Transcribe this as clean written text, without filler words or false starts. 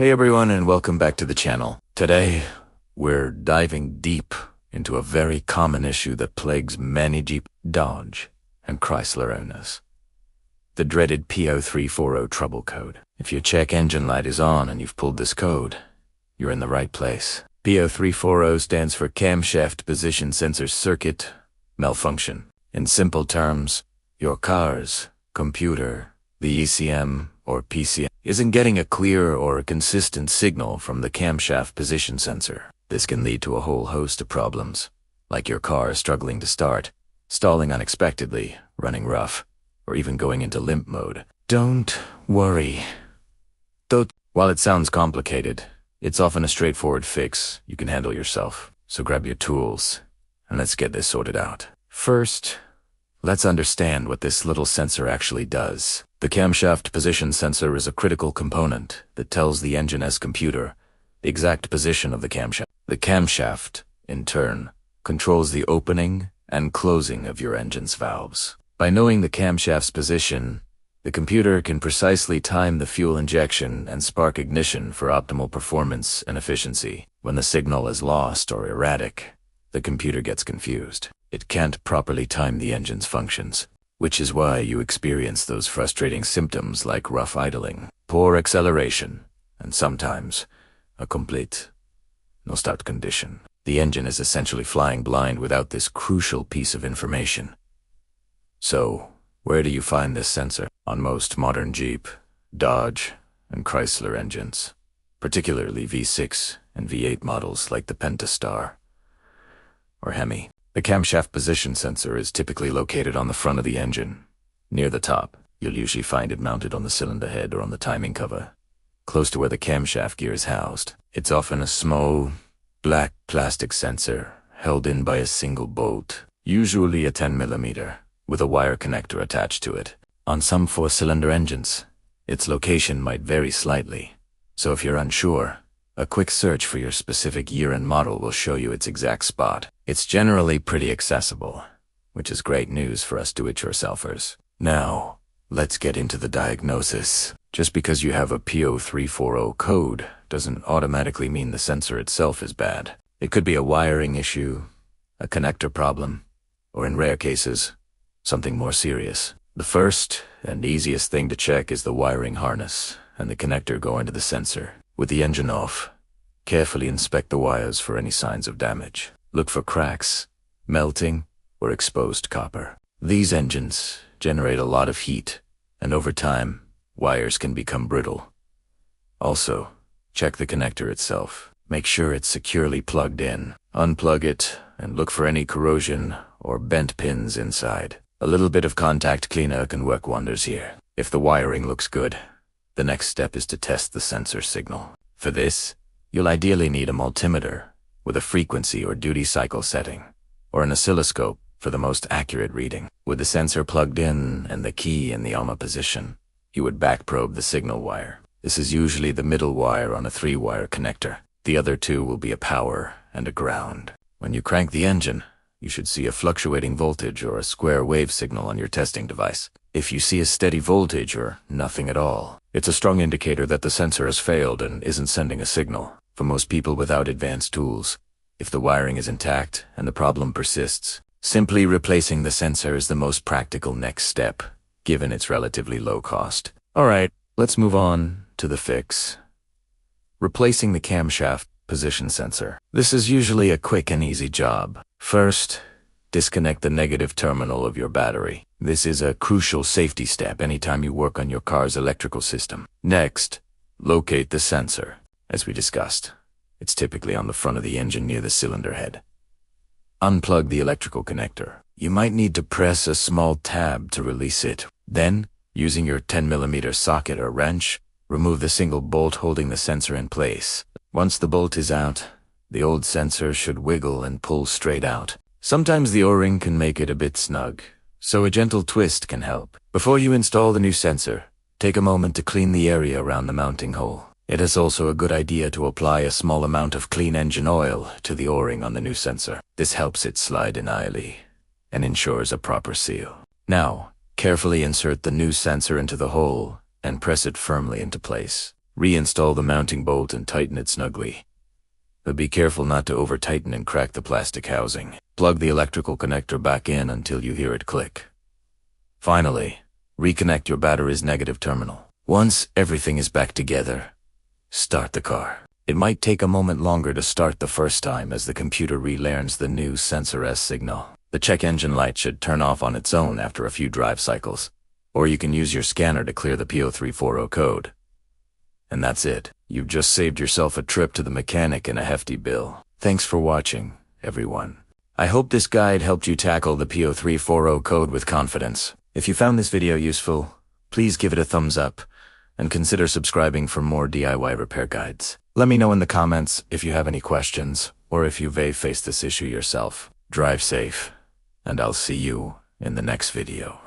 Hey everyone, and welcome back to the channel. Today, we're diving deep into a very common issue that plagues many Jeep, Dodge, and Chrysler owners. The dreaded P0340 trouble code. If your check engine light is on and you've pulled this code, you're in the right place. P0340 stands for Camshaft Position Sensor Circuit Malfunction. In simple terms, your car's computer, the ECM or PCM, isn't getting a clear or a consistent signal from the camshaft position sensor. This can lead to a whole host of problems, like your car struggling to start, stalling unexpectedly, running rough, or even going into limp mode. Don't worry. While it sounds complicated, it's often a straightforward fix you can handle yourself. So grab your tools, and let's get this sorted out. First, let's understand what this little sensor actually does. The camshaft position sensor is a critical component that tells the engine's computer the exact position of the camshaft. The camshaft, in turn, controls the opening and closing of your engine's valves. By knowing the camshaft's position, the computer can precisely time the fuel injection and spark ignition for optimal performance and efficiency. When the signal is lost or erratic, the computer gets confused. It can't properly time the engine's functions, which is why you experience those frustrating symptoms like rough idling, poor acceleration, and sometimes a complete no-start condition. The engine is essentially flying blind without this crucial piece of information. So, where do you find this sensor? On most modern Jeep, Dodge, and Chrysler engines, particularly V6 and V8 models like the Pentastar or Hemi. The camshaft position sensor is typically located on the front of the engine. Near the top, you'll usually find it mounted on the cylinder head or on the timing cover, close to where the camshaft gear is housed. It's often a small, black plastic sensor held in by a single bolt, usually a 10mm, with a wire connector attached to it. On some 4-cylinder engines, its location might vary slightly, so if you're unsure, a quick search for your specific year and model will show you its exact spot. It's generally pretty accessible, which is great news for us do-it-yourselfers. Now, let's get into the diagnosis. Just because you have a P0340 code doesn't automatically mean the sensor itself is bad. It could be a wiring issue, a connector problem, or in rare cases, something more serious. The first and easiest thing to check is the wiring harness and the connector going to the sensor. With the engine off, carefully inspect the wires for any signs of damage. Look for cracks, melting, or exposed copper. These engines generate a lot of heat, and over time, wires can become brittle. Also, check the connector itself. Make sure it's securely plugged in. Unplug it, and look for any corrosion or bent pins inside. A little bit of contact cleaner can work wonders here. If the wiring looks good, the next step is to test the sensor signal. For this, you'll ideally need a multimeter with a frequency or duty cycle setting, or an oscilloscope for the most accurate reading. With the sensor plugged in and the key in the ALMA position, you would backprobe the signal wire. This is usually the middle wire on a 3-wire connector. The other 2 will be a power and a ground. When you crank the engine, you should see a fluctuating voltage or a square wave signal on your testing device. If you see a steady voltage or nothing at all, it's a strong indicator that the sensor has failed and isn't sending a signal. For most people without advanced tools, if the wiring is intact and the problem persists, simply replacing the sensor is the most practical next step, given its relatively low cost. Alright, let's move on to the fix. Replacing the camshaft position sensor. This is usually a quick and easy job. First, disconnect the negative terminal of your battery. This is a crucial safety step anytime you work on your car's electrical system. Next, locate the sensor. As we discussed, it's typically on the front of the engine near the cylinder head. Unplug the electrical connector. You might need to press a small tab to release it. Then, using your 10mm socket or wrench, remove the single bolt holding the sensor in place. Once the bolt is out, the old sensor should wiggle and pull straight out. Sometimes the O-ring can make it a bit snug, so a gentle twist can help. Before you install the new sensor, take a moment to clean the area around the mounting hole. It is also a good idea to apply a small amount of clean engine oil to the O-ring on the new sensor. This helps it slide in easily and ensures a proper seal. Now, carefully insert the new sensor into the hole and press it firmly into place. Reinstall the mounting bolt and tighten it snugly. But be careful not to over-tighten and crack the plastic housing. Plug the electrical connector back in until you hear it click. Finally, reconnect your battery's negative terminal. Once everything is back together, start the car. It might take a moment longer to start the first time as the computer relearns the new sensor S signal. The check engine light should turn off on its own after a few drive cycles, or you can use your scanner to clear the P0340 code. And that's it. You've just saved yourself a trip to the mechanic and a hefty bill. Thanks for watching, everyone. I hope this guide helped you tackle the P0340 code with confidence. If you found this video useful, please give it a thumbs up and consider subscribing for more DIY repair guides. Let me know in the comments if you have any questions or if you've faced this issue yourself. Drive safe, and I'll see you in the next video.